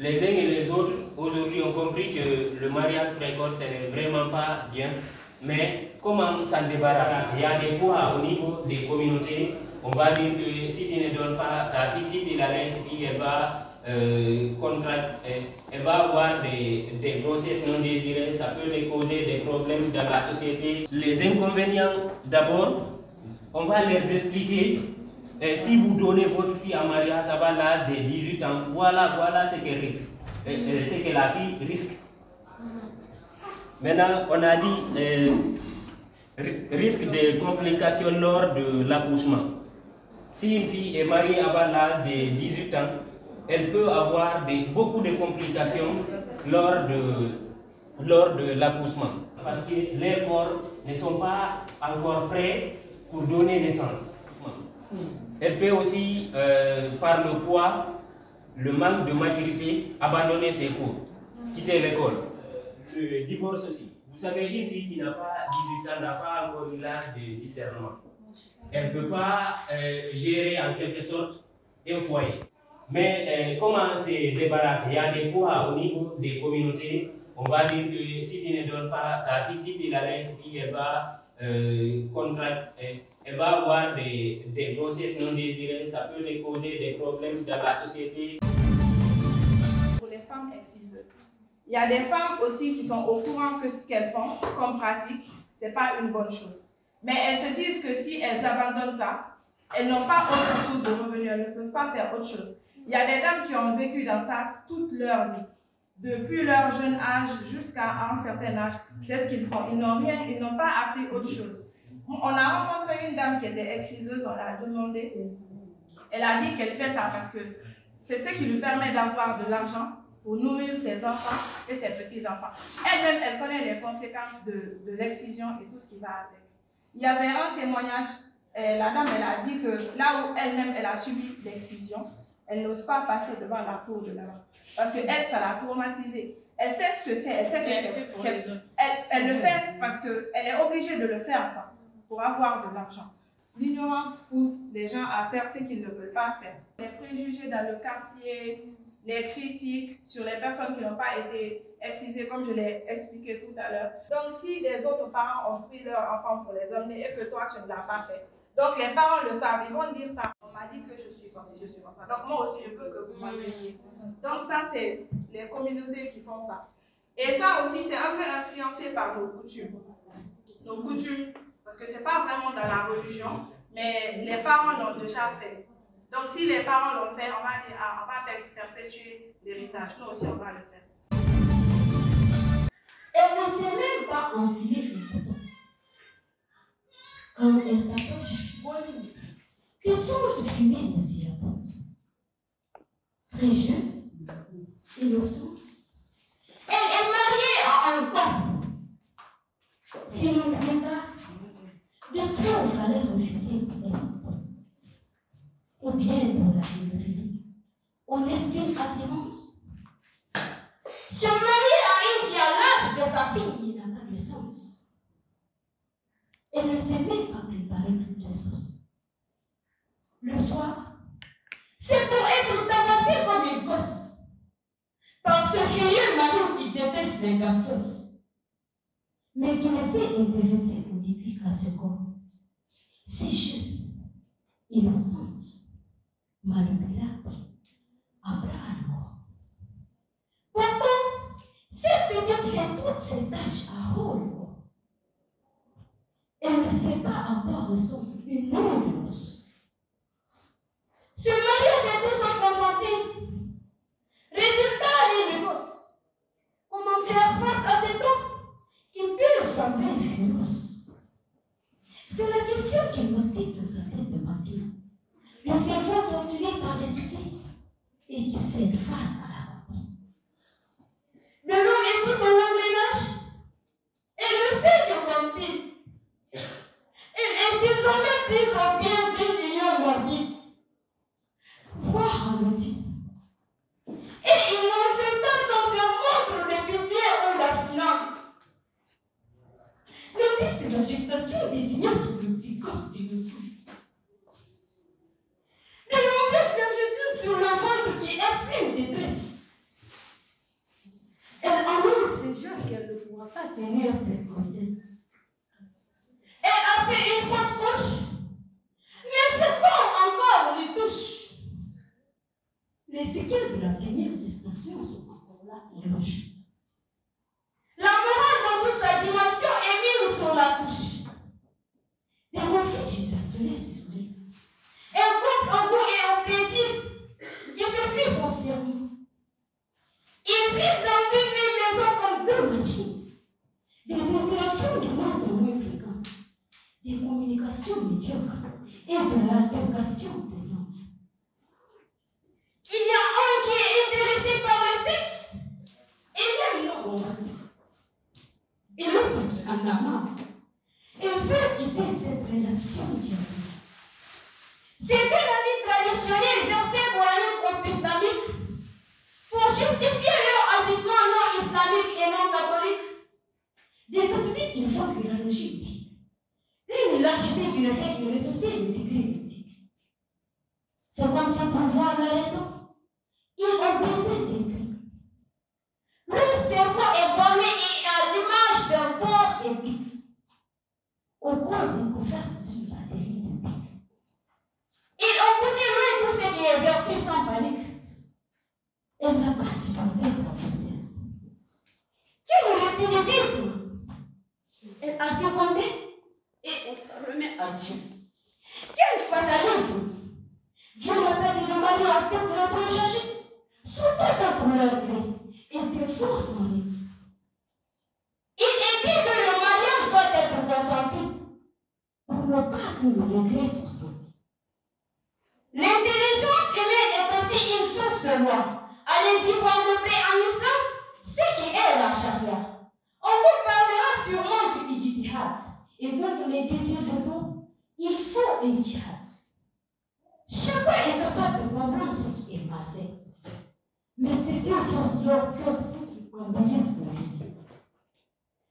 les uns et les autres, aujourd'hui, ont compris que le mariage précoce, ce n'est vraiment pas bien. Mais comment s'en débarrasser? Il y a des poids au niveau des communautés. On va dire que si tu ne donnes pas ta fille, si tu la laisses ici, elle va elle va avoir des grossesses non désirées, ça peut te causer des problèmes dans la société. Les inconvénients, d'abord, on va les expliquer. Si vous donnez votre fille en mariage avant l'âge de 18 ans, voilà ce qu'elle risque, ce que la fille risque. Maintenant, on a dit risque de complications lors de l'accouchement. Si une fille est mariée avant l'âge de 18 ans, elle peut avoir beaucoup de complications lors de l'accouchement. Parce que leurs corps ne sont pas encore prêts pour donner naissance. Elle peut aussi, par le poids, le manque de maturité, abandonner ses cours, quitter l'école. Le divorce aussi. Vous savez, une fille qui n'a pas 18 ans n'a pas encore eu l'âge de discernement. Elle ne peut pas gérer en quelque sorte un foyer. Mais comment se débarrasser? Il y a des poids au niveau des communautés. On va dire que si tu ne donnes pas ta fille, si tu la laisses ici, elle va avoir des grossesses non désirées, ça peut te causer des problèmes dans la société. Pour les femmes exciseuses, il y a des femmes aussi qui sont au courant que ce qu'elles font comme pratique, ce n'est pas une bonne chose. Mais elles se disent que si elles abandonnent ça, elles n'ont pas autre chose de revenu, elles ne peuvent pas faire autre chose. Il y a des dames qui ont vécu dans ça toute leur vie. Depuis leur jeune âge jusqu'à un certain âge, c'est ce qu'ils font. Ils n'ont pas appris autre chose. On a rencontré une dame qui était exciseuse, on l'a demandé. Elle a dit qu'elle fait ça parce que c'est ce qui lui permet d'avoir de l'argent pour nourrir ses enfants et ses petits-enfants. Elle-même, elle connaît les conséquences de l'excision et tout ce qui va avec. Il y avait un témoignage, la dame, elle a dit que là où elle-même, elle a subi l'excision, elle n'ose pas passer devant la cour de là-bas. Parce qu'elle, ça l'a traumatisée. Elle sait ce que c'est, elle sait que c'est. Elle le fait parce qu'elle est obligée de le faire quoi, pour avoir de l'argent. L'ignorance pousse les gens à faire ce qu'ils ne veulent pas faire. Les préjugés dans le quartier, les critiques sur les personnes qui n'ont pas été excisées, comme je l'ai expliqué tout à l'heure. Donc, si les autres parents ont pris leur enfant pour les emmener et que toi, tu ne l'as pas fait, donc les parents le savent, ils vont dire ça. On m'a dit que je suis comme ci, je suis comme ça. Donc, moi aussi, je veux que vous m'ameniez. Donc, ça, c'est les communautés qui font ça. Et ça aussi, c'est un peu influencé par nos coutumes. Nos coutumes, parce que ce n'est pas vraiment dans la religion, mais les parents l'ont déjà fait. Donc, si les parents l'ont fait, on va dire, ah, on va perpétuer l'héritage. Nous aussi, on va le faire. Elle ne sait même pas enfiler les boutons. Quand elle t'approche, quelle source de fumée nauséabonde. Très jeune, innocente, elle est mariée à un camp. Si l'on la regarde, de quoi il fallait refuser ou bien pour la pédophilie, on exprime attirance. Se marier à une qui a l'âge de sa fille, il n'a pas de sens. Elle ne sait même pas préparer toutes les choses. Le soir, c'est pour être tabassée comme une gosse par ce furieux mari qui déteste les garçons, mais qui ne s'est intéressé au début qu'à ce corps. Si jeune, innocente, manipulable, à bras à mort. Pourtant, cette petite fait toutes ses tâches à rôle. Elle ne sait pas encore ressemble une noce. Ce mariage est tout sans consentir. Résultat, les gosses. Comment faire face à cet homme qui peut sembler féroce? C'est la question qui montait dans sa tête de vampire. Le cerveau torturé par les soucis et qui cède face à la vampire. De l'homme est tout son engrenage. Elle le sait que vampire. Elle est désormais prise en pièces d'une union morbide. Voir en outil. Et il n'en sait pas sans faire montre de pitié ou d'abstinence. Le disque d'agitation désigné sur le petit corps d'innocente. De nombreuses vergetures sur le ventre qui expriment détresse. finir cette grossesse. Elle a fait une fausse couche, mais ce corps encore lui touche. Les séquelles de la première gestation sont encore là et rouges. La morale dans toute sa dimension est mise sur la touche. Des conflits générationnels se soulèvent. Un couple au goût et au plaisir qui se fuient foncièrement. Ils vivent dans une même maison comme deux machines. Des interactions de moins en moins fréquentes. Des communications médiocres et de l'altercation présente. Il y a un qui est intéressé par le sexe et même non, on va dire. Et l'autre qui en a marre et veut quitter cette relation diabolique. C'était la ligne traditionnelle versée pour la lutte contre l'islamique pour justifier leur agissement non islamique et non catholique. Des attitudes qui ne font que la logique. Une lâcheté qui ne fait que ressourcer le degré éthique. C'est comme ça pour voir la raison. Ils ont besoin d'un truc. Le cerveau est borné et à l'image d'un porc épique. Au cours d'une couverte d'une batterie de pique. Ils ont goûté loin tout ce qui est vertu sans panique. Elle n'a pas supporté sa grossesse. Quel récidivisme! Elle a succombé et on se remet à Dieu. Quel fatalisme! Dieu n'a pas dit de mari à tête de changer. Surtout contre leur gré et de force en lutte. Il est dit que le mariage doit être consenti pour ne pas que le regret soit senti. L'intelligence humaine est aussi une source de loi. Allez-y voir le paix en islam, ce qui est la charia. On vous parlera sûrement du ijtihad. Et contre les désirs de nous, il faut un jihad. Chacun est capable de comprendre ce qui est malsain. Mais c'est qu'ils forcent leur cœur qui embellissent la vie.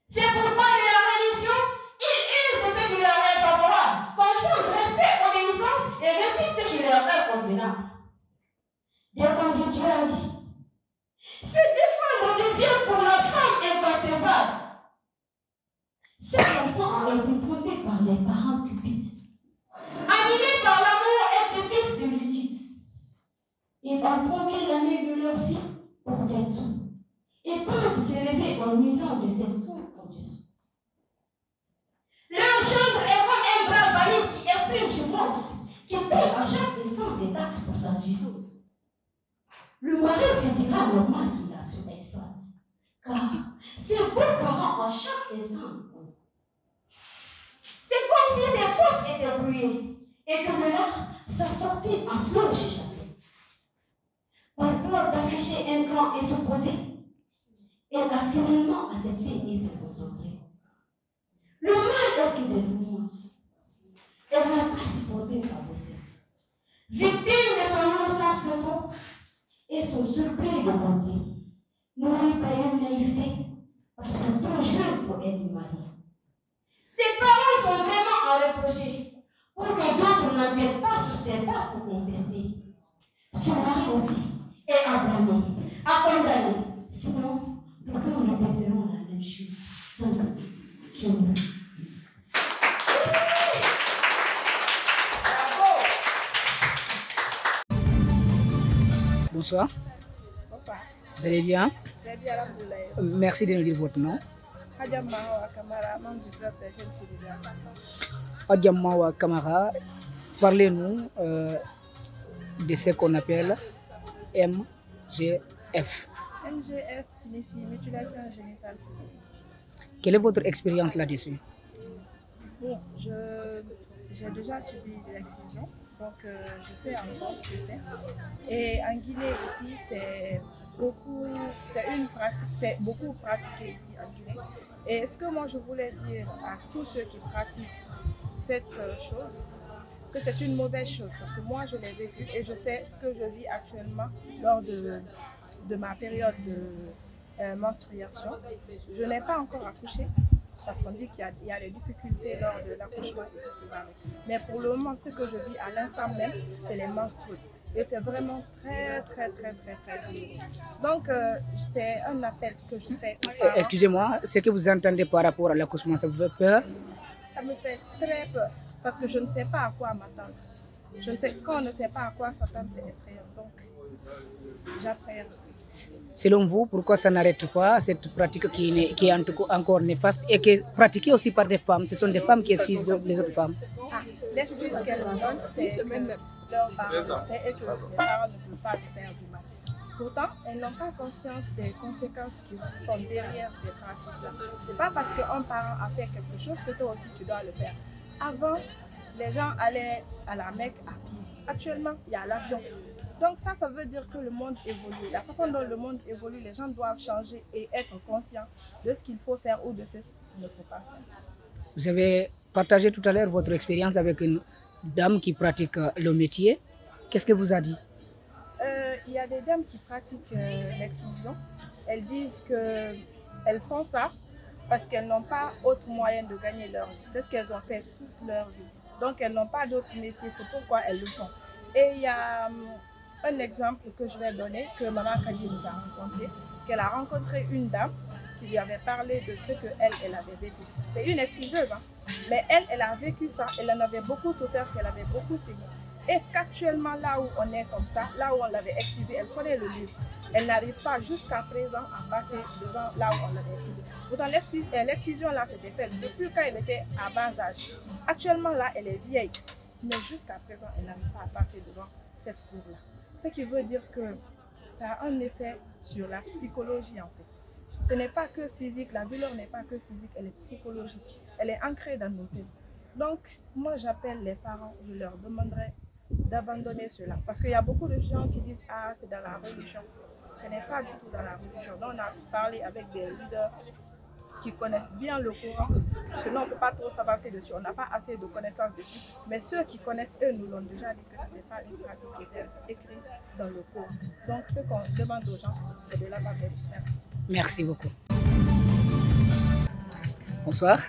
C'est pourquoi de la religion, ils usent de ce qui leur est favorable, confondent respect, obéissance et refusent ce qui leur est convenable. Dès comme Dieu a dit, se défendre de Dieu pour la femme est inconcevable. Cet enfant a été trompé par les parents cupides, animés par l'amour excessif du liquide. Ils ont tronqué la main de leur fille pour des sous et pensent s'élever en nuisant de ces sous pour des sous. Leur chambre est comme un bras valide qui exprime souffrance, qui paye à chaque instant des taxes pour sa jouissance. Le mari se dira normal qu'il la surexploite, car ses beaux-parents à chaque instant. C'est comme si ses poches étaient brouillées et que là, sa fortune en flot s'échappait. Par peur d'afficher un cran et s'opposer, elle a finalement accepté et s'est concentrée. Le mal est qu'il est d'ignorance. Elle n'a pas supporté la grossesse. Victime de son innocence de trop et son surplus de bonté, nourrie par une naïveté, parce que trop jeune pour être mariée. Ses parents sont vraiment à reprocher pour que d'autres n'empiètent pas sur ses pas pour contester. Son mari aussi est à blâmer, à condamner. Sinon, pourquoi nous répéterons la même chose sans ça? Je vous remercie. Bonsoir. Bonsoir. Vous allez bien? Très bien, alhamdoulilah. Merci de nous dire votre nom. Hadjamawa Kamara, membre du club des jeunes filles de la Hadjamawa Kamara, parlez-nous de ce qu'on appelle MGF. MGF signifie mutilation génitale féminine. Quelle est votre expérience là-dessus? Bon, j'ai déjà subi de l'excision, donc je sais en gros ce que c'est. Et en Guinée ici, c'est une pratique, c'est beaucoup pratiqué ici en Guinée. Et ce que moi je voulais dire à tous ceux qui pratiquent cette chose, que c'est une mauvaise chose, parce que moi je l'ai vécu et je sais ce que je vis actuellement lors de ma période de menstruation. Je n'ai pas encore accouché, parce qu'on dit qu'il y a des difficultés lors de l'accouchement et tout ce qui va avec. Mais pour le moment, ce que je vis à l'instant même, c'est les menstrues. Et c'est vraiment très dur. Donc, c'est un appel que je fais aux parents. Excusez-moi, ce que vous entendez par rapport à l'accouchement, ça vous fait peur? Ça me fait très peur parce que je ne sais pas à quoi m'attendre. Quand on ne sait pas à quoi s'attendre, c'est effrayant. Donc, j'appréhende. Selon vous, pourquoi ça n'arrête pas cette pratique qui est en tout cas encore néfaste et qui est pratiquée aussi par des femmes? Ce sont des femmes qui excusent les autres femmes. L'excuse qu'elles me donnent, c'est que leurs parents l'ont fait et que les parents ne peuvent pas le faire du mal. Pourtant, elles n'ont pas conscience des conséquences qui sont derrière ces pratiques-là. Ce n'est pas parce qu'un parent a fait quelque chose que toi aussi tu dois le faire. Avant, les gens allaient à la Mecque à pied. Actuellement, il y a l'avion. Donc ça veut dire que le monde évolue. La façon dont le monde évolue, les gens doivent changer et être conscients de ce qu'il faut faire ou de ce qu'il ne faut pas faire. Vous avez partagé tout à l'heure votre expérience avec une dame qui pratique le métier. Qu'est-ce qu'elle vous a dit? Il y a des dames qui pratiquent l'excision. Elles disent qu'elles font ça parce qu'elles n'ont pas autre moyen de gagner leur vie. C'est ce qu'elles ont fait toute leur vie. Donc elles n'ont pas d'autre métier, c'est pourquoi elles le font. Et il y a un exemple que je vais donner, que Maman Kadi nous a rencontré, qu'elle a rencontré une dame qui lui avait parlé de ce qu'elle avait vécu. C'est une exciseuse, hein? Mais elle a vécu ça, elle en avait beaucoup souffert, qu'elle avait beaucoup saigné. Et qu'actuellement, là où on est comme ça, là où on l'avait excisé, elle connaît le livre. Elle n'arrive pas jusqu'à présent à passer devant là où on l'avait excisé. Pourtant, l'excision là, c'était fait depuis quand elle était à bas âge. Actuellement, là, elle est vieille. Mais jusqu'à présent, elle n'arrive pas à passer devant cette cour-là. Ce qui veut dire que ça a un effet sur la psychologie, en fait. Ce n'est pas que physique, la douleur n'est pas que physique, elle est psychologique. Elle est ancrée dans nos têtes. Donc, moi, j'appelle les parents, je leur demanderai d'abandonner cela. Parce qu'il y a beaucoup de gens qui disent « Ah, c'est dans la religion ». Ce n'est pas du tout dans la religion. Donc, on a parlé avec des leaders qui connaissent bien le Coran, parce que nous, on ne peut pas trop s'avancer dessus, on n'a pas assez de connaissances dessus. Mais ceux qui connaissent, eux, nous l'ont déjà dit que ce n'est pas une pratique qui était écrite dans le Coran. Donc, ce qu'on demande aux gens, c'est de l'abandonner. Merci. Merci beaucoup. Bonsoir.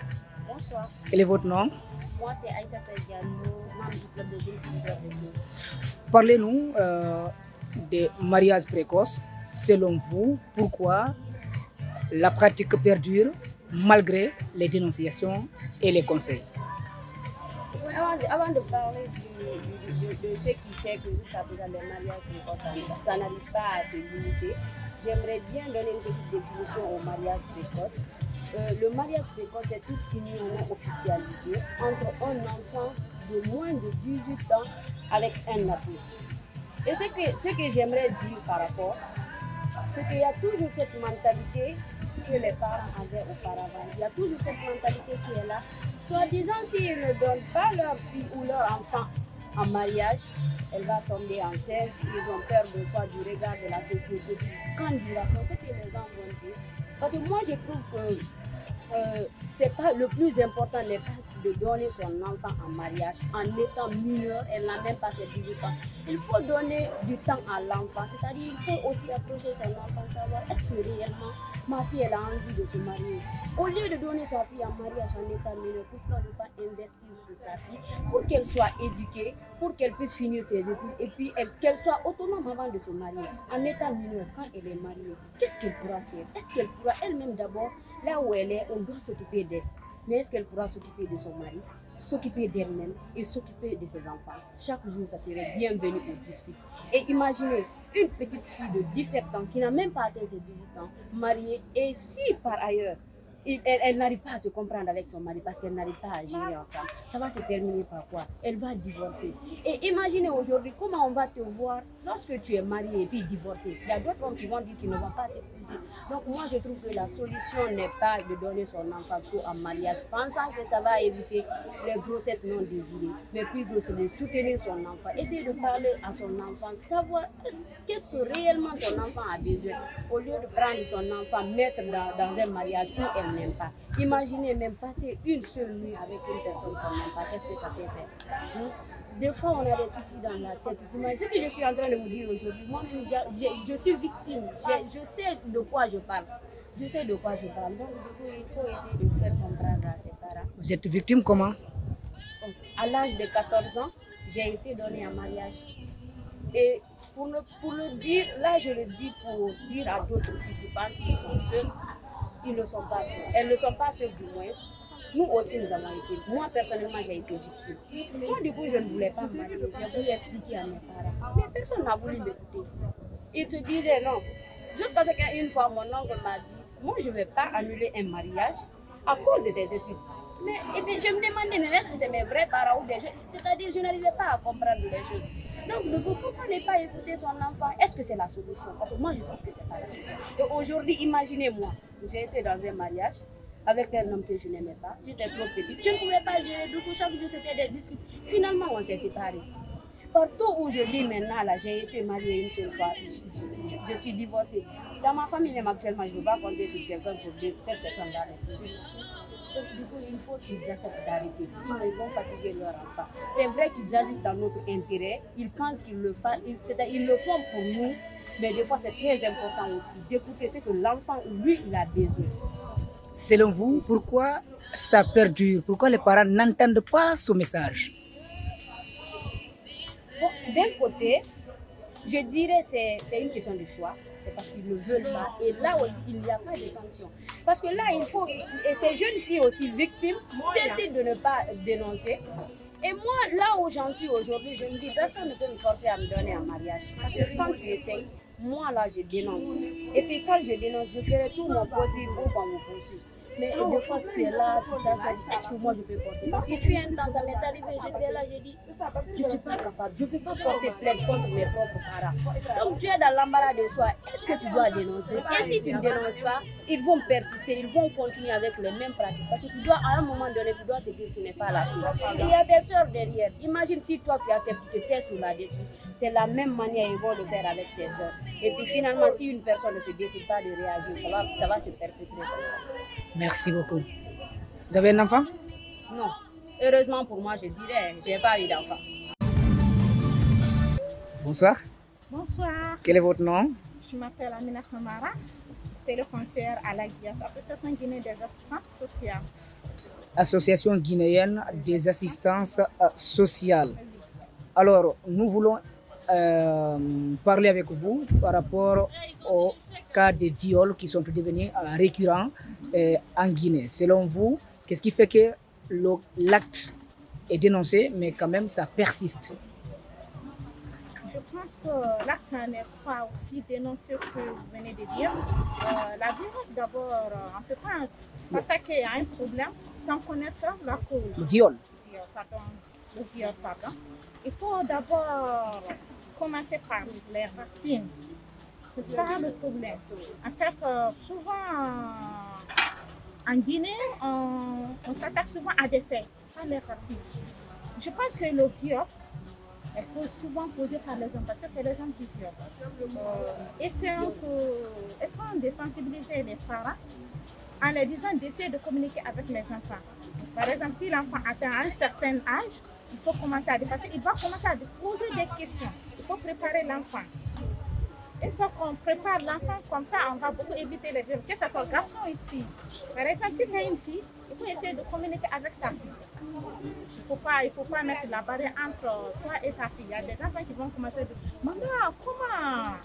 Bonsoir. Quel est votre nom? Moi, c'est Aïssata Diallo, membre du club de jeunes filles de. Parlez-nous des mariages précoces. Selon vous, pourquoi la pratique perdure malgré les dénonciations et les conseils? Oui, avant de parler de ce qui fait que jusqu'à présent les mariages précoces, ça n'arrive pas à se limiter, j'aimerais bien donner une petite définition au mariage précoce. Le mariage précoce est toute union non officialisée entre un enfant de moins de 18 ans avec un adulte. Et ce que j'aimerais dire par rapport, c'est qu'il y a toujours cette mentalité que les parents avaient auparavant. Il y a toujours cette mentalité qui est là. Soi-disant, s'ils ne donnent pas leur fille ou leur enfant en mariage, elle va tomber enceinte. Ils ont peur de fois du regard de la société. Qu'en dira-t-on? Ce que les gens vont dire. Parce que moi, je trouve que c'est pas le plus important n'est pas de donner son enfant en mariage en étant mineur, elle n'a même pas ses 18 ans. Il faut donner du temps à l'enfant, c'est-à-dire il faut aussi approcher son enfant, savoir est-ce que réellement ma fille elle a envie de se marier. Au lieu de donner sa fille en mariage en étant mineur, pourquoi ne pas investir sur sa fille pour qu'elle soit éduquée, pour qu'elle puisse finir ses études et puis qu'elle soit autonome avant de se marier. En étant mineure, quand elle est mariée, qu'est-ce qu'elle pourra faire? Est-ce qu'elle pourra elle-même d'abord, là où elle est, on doit s'occuper d'elle. Mais est-ce qu'elle pourra s'occuper de son mari, s'occuper d'elle-même et s'occuper de ses enfants? Chaque jour, ça serait bienvenu au dispute. Et imaginez une petite fille de 17 ans qui n'a même pas atteint ses 18 ans, mariée, et si par ailleurs, elle n'arrive pas à se comprendre avec son mari parce qu'elle n'arrive pas à gérer ensemble, ça va se terminer par quoi? Elle va divorcer. Et imaginez aujourd'hui comment on va te voir lorsque tu es marié et puis divorcé. Il y a d'autres hommes qui vont dire qu'ils ne vont pas t'épouser. Donc moi je trouve que la solution n'est pas de donner son enfant en mariage pensant que ça va éviter les grossesses non désirées, mais plutôt c'est de soutenir son enfant, essayer de parler à son enfant, savoir qu'est-ce que réellement ton enfant a besoin, au lieu de prendre ton enfant, mettre dans un mariage où elle n'aime pas. Imaginez même passer une seule nuit avec une personne qu'on n'aime pas, qu'est-ce que ça peut faire? Des fois, on a des soucis dans la tête. Ce que je suis en train de vous dire aujourd'hui, moi-même, je suis victime. Je sais de quoi je parle. Je sais de quoi je parle. Donc, du coup, il faut essayer de faire comprendre à ses parents. Vous êtes victime comment? À l'âge de 14 ans, j'ai été donnée en mariage. Et pour le dire, là je le dis pour dire à d'autres filles qui pensent qu'ils sont seules, ils ne sont pas seuls. Elles ne sont pas seules du moins. Nous aussi nous avons été. Moi personnellement j'ai été victime. Moi du coup je ne voulais pas me marier. J'ai voulu expliquer à mes parents. Mais personne n'a voulu m'écouter. Ils se disaient non. Jusqu'à ce qu'une fois mon oncle m'a dit, moi je ne vais pas annuler un mariage à cause de tes études. Mais et puis, je me demandais, mais est-ce que c'est mes vrais parents ou des jeunes? C'est-à-dire je n'arrivais pas à comprendre les choses. Donc, ne pourquoi ne pas écouter son enfant? Est-ce que c'est la solution? Parce que moi, je pense que c'est pas la solution. Et aujourd'hui, imaginez-moi, j'ai été dans un mariage avec un homme que je n'aimais pas. J'étais trop petite. Je ne pouvais pas gérer. Du coup, chaque jour, c'était des discussions. Finalement, on s'est séparés. Partout où je vis maintenant, là, j'ai été mariée une seule fois. Je suis divorcée. Dans ma famille, même actuellement, je ne peux pas compter sur quelqu'un pour dire cette personne-là. Donc, du coup, il faut qu'ils acceptent d'arrêter. Sinon, ils vont fatiguer leur enfant. C'est vrai qu'ils agissent dans notre intérêt. Ils pensent qu'ils le font. Ils le font pour nous. Mais des fois, c'est très important aussi d'écouter ce que l'enfant, lui, il a besoin. Selon vous, pourquoi ça perdure? Pourquoi les parents n'entendent pas ce message? Bon, d'un côté, je dirais que c'est une question de choix. C'est parce qu'ils ne veulent pas. Et là aussi, il n'y a pas de sanction. Parce que là, il faut... Et ces jeunes filles aussi victimes décident de ne pas dénoncer. Et moi, là où j'en suis aujourd'hui, je me dis, personne ne peut me forcer à me donner un mariage. Parce que quand tu essayes, moi là, je dénonce. Et puis quand je dénonce, je ferai tout mon possible pour qu'on me poursuive. Mais des fois, tu es là, tu t'assois, est-ce que moi je peux porter? Parce que tu es un temps, ça m'est arrivé, j'étais là, j'ai dit, je ne suis pas capable, je ne peux pas porter plainte contre mes propres parents. Donc tu es dans l'embarras de soi, est-ce que tu dois dénoncer? Et si tu ne dénonces pas, ils vont persister, ils vont continuer avec les mêmes pratiques. Parce que tu dois, à un moment donné, tu dois te dire que tu n'es pas la fille. Il y a des soeurs derrière. Imagine si toi tu acceptes, tu te tais sous là-dessus. C'est la même manière qu'ils vont le faire avec tes soeurs. Et puis finalement, si une personne ne se décide pas de réagir, ça va se perpétrer comme ça. Merci beaucoup. Vous avez un enfant? Non. Heureusement pour moi, je dirais, je n'ai pas eu d'enfant. Bonsoir. Bonsoir. Quel est votre nom? Je m'appelle Amina Kamara, téléconseillère à la GIAS, Association guinéenne des assistantes sociales. Association guinéenne des assistances sociales. Alors, nous voulons parler avec vous par rapport au cas de viols qui sont devenus récurrents en Guinée. Selon vous, qu'est-ce qui fait que l'acte est dénoncé, mais quand même ça persiste? Je pense que l'acte n'est pas aussi dénoncé que vous venez de dire. La violence, d'abord, on ne peut pas s'attaquer à un problème sans connaître la cause. Le viol. Le viol, pardon. Il faut d'abord commencer par les racines. C'est ça le problème. En fait, souvent en Guinée, on s'attaque souvent à des faits, pas les racines. Je pense que le viol est souvent posé par les hommes parce que c'est les hommes qui violent. Essayons de sensibiliser les parents en leur disant d'essayer de communiquer avec les enfants. Par exemple, si l'enfant atteint un certain âge, il faut commencer à dépasser. Il va commencer à poser des questions. Il faut préparer l'enfant. Une fois qu'on prépare l'enfant comme ça, on va beaucoup éviter les viols, que ce soit garçon ou fille. Par exemple, si tu as une fille, il faut essayer de communiquer avec ta fille. Il faut pas mettre la barrière entre toi et ta fille. Il y a des enfants qui vont commencer à dire « Maman, comment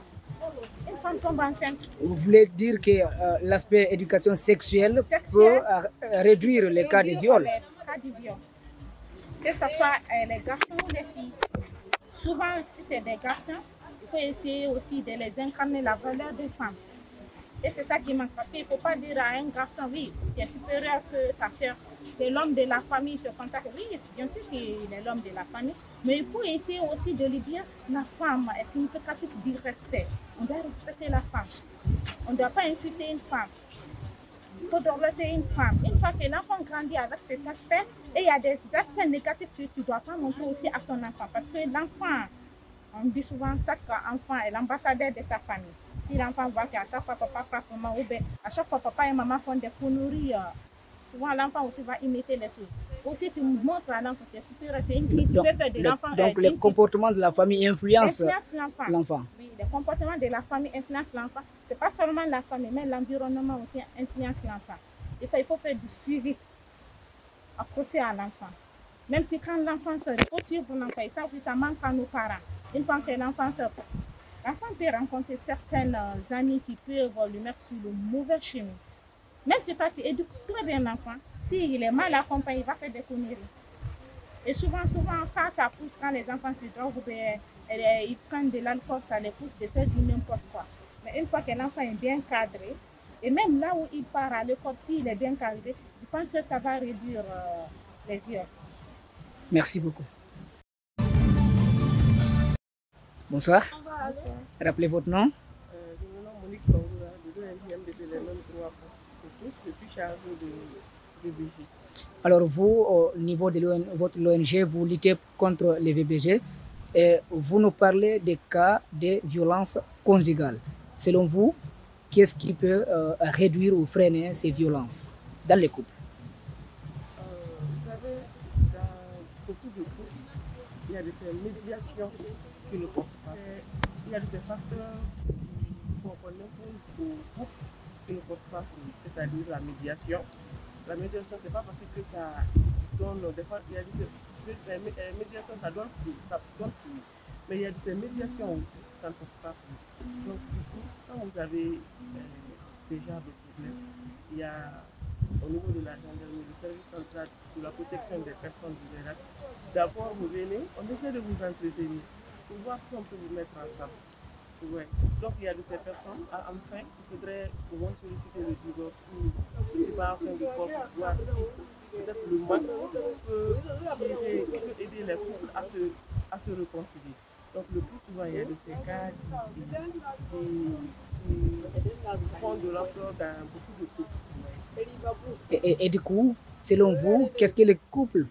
une femme tombe enceinte ?» Vous voulez dire que l'aspect éducation sexuelle peut réduire les cas de viol? Les cas de viol. Que ce soit les garçons ou les filles. Souvent, si c'est des garçons, il faut essayer aussi de les incarner la valeur des femmes. Et c'est ça qui manque. Parce qu'il ne faut pas dire à un garçon, oui, tu es supérieur que ta soeur. C'est l'homme de la famille, c'est comme ça que oui, bien sûr qu'il est l'homme de la famille. Mais il faut essayer aussi de lui dire, la femme est significative du respect. On doit respecter la femme. On ne doit pas insulter une femme. Il faut développer une femme. Une fois que l'enfant grandit avec cet aspect, et il y a des aspects négatifs que tu ne dois pas montrer aussi à ton enfant. Parce que l'enfant, on dit souvent que chaque enfant est l'ambassadeur de sa famille. Si l'enfant voit qu'à chaque fois papa frappe maman, ou bien à chaque fois papa et maman font des conneries, souvent l'enfant aussi va imiter les choses. Aussi, tu montres à l'enfant que supérieur, c'est une fille, tu peux faire de l'enfant. Donc, le comportement de la famille influence l'enfant. Oui, le comportement de la famille influence l'enfant. Ce n'est pas seulement la famille, mais l'environnement aussi influence l'enfant. Il faut faire du suivi accroché à l'enfant. Même si quand l'enfant sort, il faut suivre l'enfant. Et ça aussi, ça manque à nos parents. une fois que l'enfant sort, l'enfant peut rencontrer certaines amies qui peuvent lui mettre sur le mauvais chemin. Même si tu éduques très bien l'enfant, s'il est mal accompagné, il va faire des conneries. Et souvent, ça pousse quand les enfants se droguent ou bien ils prennent de l'alcool, ça les pousse de faire du n'importe quoi. Mais une fois que l'enfant est bien cadré, et même là où il part à l'école, s'il est bien cadré, je pense que ça va réduire les viols. Merci beaucoup. Bonsoir. Bonsoir. Rappelez votre nom. Je me nomme Monique Bangoura, de l'ONG les mêmes droits pour tous. Je suis chargée de VBG. Alors vous, au niveau de votre ONG, vous luttez contre les VBG et vous nous parlez des cas de violence conjugale. Selon vous, qu'est-ce qui peut réduire ou freiner ces violences dans les couples? Vous savez, dans beaucoup de couples, il y a de ces médiations qui ne portent pas. Il y a de ces facteurs qu'on impose au couple qui ne portent pas, c'est-à-dire la médiation. La médiation, c'est pas parce que ça donne des fois, il y a des médiations, ça donne fruit. Mais il y a de ces médiations aussi, ça ne porte pas fruit. Donc, du coup, quand vous avez ces genres de problèmes, il y a au niveau de la gendarmerie, le service central de la protection des personnes vulnérables. D'abord, vous venez, on essaie de vous entretenir pour voir si on peut vous mettre ensemble. Ouais. Donc il y a de ces personnes, enfin, il faudrait au moins solliciter le divorce ou la séparation de corps pour voir si peut-être le manque peut aider les couples à se réconcilier. Donc le plus souvent, il y a de ces cas qui font de l'ampleur dans beaucoup de couples. Et du coup, selon vous, qu'est-ce que les couples,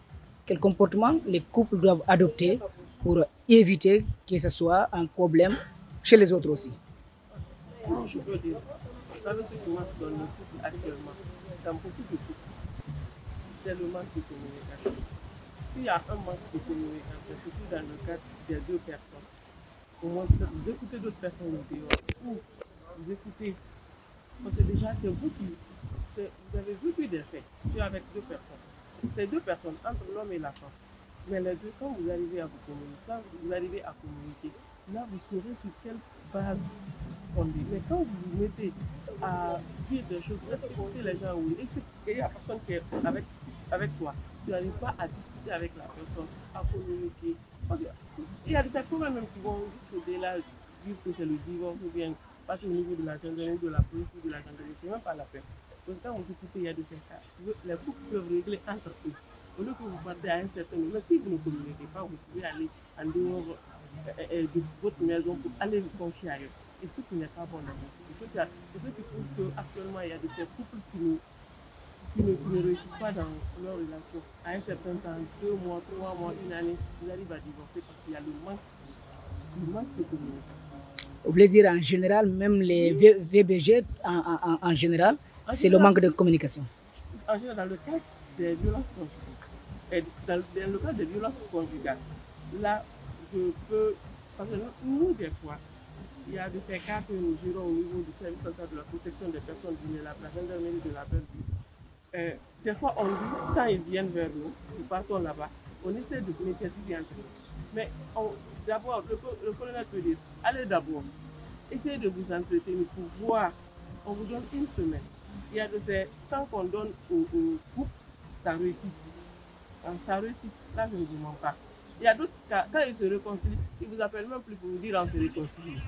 quel comportement les couples doivent adopter pour éviter que ce soit un problème chez les autres aussi? Je peux dire, vous savez ce qui manque dans nos couples actuellement, dans beaucoup de couples, c'est le manque de communication. S'il y a un manque de communication, surtout dans le cadre des deux personnes, au moins vous écoutez d'autres personnes au dehors, ou vous écoutez, parce que déjà c'est vous avez vécu des faits, tu es avec deux personnes. C'est deux personnes, entre l'homme et la femme. Mais les deux, quand vous arrivez à communiquer, là vous saurez sur quelle base fonder. Mais quand vous vous mettez à dire des choses, écoutez les gens, oui, et il n'y a personne qui est avec toi, tu n'arrives pas à discuter avec la personne, à communiquer. Parce qu'il y a des personnes même qui vont jusqu'au-delà dire que c'est le divorce ou bien passer au niveau de la gendarmerie, de la police ou de la gendarmerie, c'est même pas la peine. Parce que quand vous écoutez, il y a de ces cas, les couples peuvent régler entre eux. Au lieu que vous partez à un certain moment, si vous ne communiquez pas, vous pouvez aller en dehors de votre maison pour aller vous confier ailleurs. Et ce qui n'est pas bon dans votre vie. Et ce qui prouve qu'actuellement, il y a de ces couples qui ne réussissent pas dans leur relation. À un certain temps, 2 mois, 3 mois, 1 année, ils arrivent à divorcer parce qu'il y a le manque de communication. Vous voulez dire en général, même les VBG en général, c'est le manque de communication? En général, dans le cadre des violences conjugales, et dans le cadre des violences conjugales, là, je peux, parce que nous, des fois, il y a de ces cas que nous gérons au niveau du service central de la protection des personnes vulnérables, la gendarmerie de la Belle-Ville. Des fois, on dit, quand ils viennent vers nous, nous partons là-bas, on essaie de médiatiser entre nous. Mais d'abord, le colonel peut dire, allez d'abord, essayez de vous entretenir pour voir, on vous donne 1 semaine. Il y a de ces temps qu'on donne au couple, ça réussit. Quand ça réussit, là je ne vous mens pas. Il y a d'autres cas, quand ils se réconcilient, ils ne vous appellent même plus pour vous dire on se réconcilie.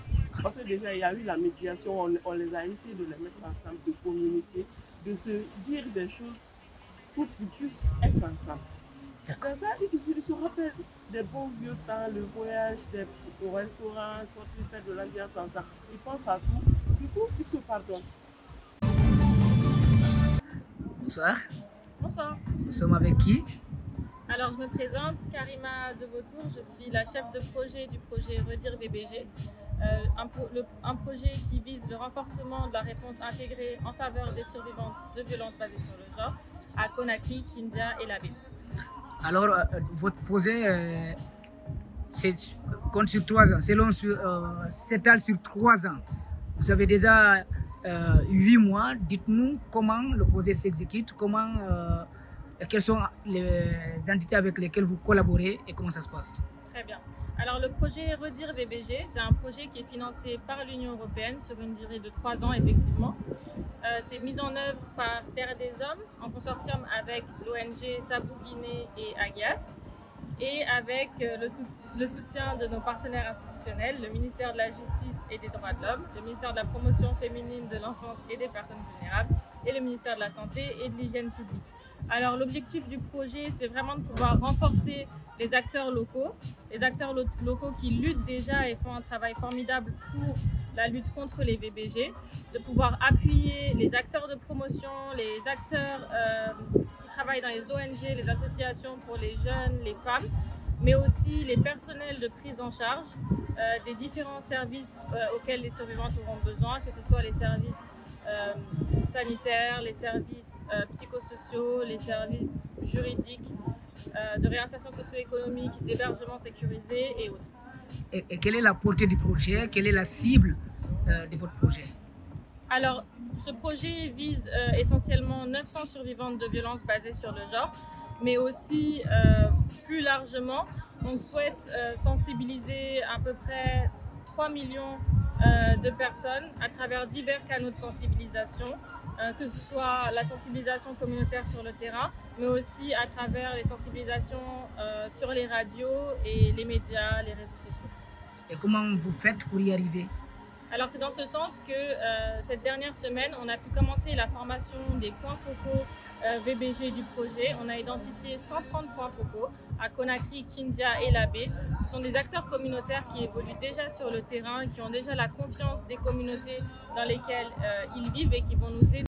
Parce que déjà il y a eu la médiation, on les a essayé de les mettre ensemble, de communiquer, de se dire des choses pour qu'ils puissent être ensemble. Dans ça, ils se rappellent des bons vieux temps, le voyage, au restaurant, sortir faire de l'ambiance ensemble. Ils pensent à tout, du coup ils se pardonnent. Bonsoir. Bonsoir. Nous sommes avec qui? Alors, je me présente, Karima de Vautour. Je suis la chef de projet du projet Redire VBG. Un projet qui vise le renforcement de la réponse intégrée en faveur des survivantes de violences basées sur le genre à Conakry, Kindia et Labé. Alors, votre projet compte sur 3 ans, s'étale sur 3 ans. Vous avez déjà 8 mois. Dites-nous comment le projet s'exécute, quelles sont les entités avec lesquelles vous collaborez et comment ça se passe? Très bien. Alors le projet Redire VBG, c'est un projet qui est financé par l'Union européenne sur une durée de 3 ans effectivement. C'est mis en œuvre par Terre des Hommes en consortium avec l'ONG Sabou Guinée et Agias et avec le soutien de nos partenaires institutionnels, le ministère de la Justice et des Droits de l'Homme, le ministère de la Promotion féminine de l'enfance et des personnes vulnérables et le ministère de la Santé et de l'Hygiène publique. Alors l'objectif du projet, c'est vraiment de pouvoir renforcer les acteurs locaux qui luttent déjà et font un travail formidable pour la lutte contre les VBG, de pouvoir appuyer les acteurs de promotion, les acteurs qui travaillent dans les ONG, les associations pour les jeunes, les femmes, mais aussi les personnels de prise en charge des différents services auxquels les survivantes auront besoin, que ce soit les services sanitaires, les services psychosociaux, les services juridiques, de réinsertion socio-économique, d'hébergement sécurisé et autres. Et quelle est la portée du projet? Quelle est la cible de votre projet? Alors, ce projet vise essentiellement 900 survivantes de violences basées sur le genre, mais aussi plus largement, on souhaite sensibiliser à peu près 3 millions de personnes à travers divers canaux de sensibilisation, que ce soit la sensibilisation communautaire sur le terrain, mais aussi à travers les sensibilisations sur les radios et les médias, les réseaux sociaux. Et comment vous faites pour y arriver? Alors c'est dans ce sens que cette dernière semaine, on a pu commencer la formation des points focaux VBG du projet. On a identifié 130 points focaux à Conakry, Kindia et Labé. Ce sont des acteurs communautaires qui évoluent déjà sur le terrain, qui ont déjà la confiance des communautés dans lesquelles ils vivent et qui vont nous aider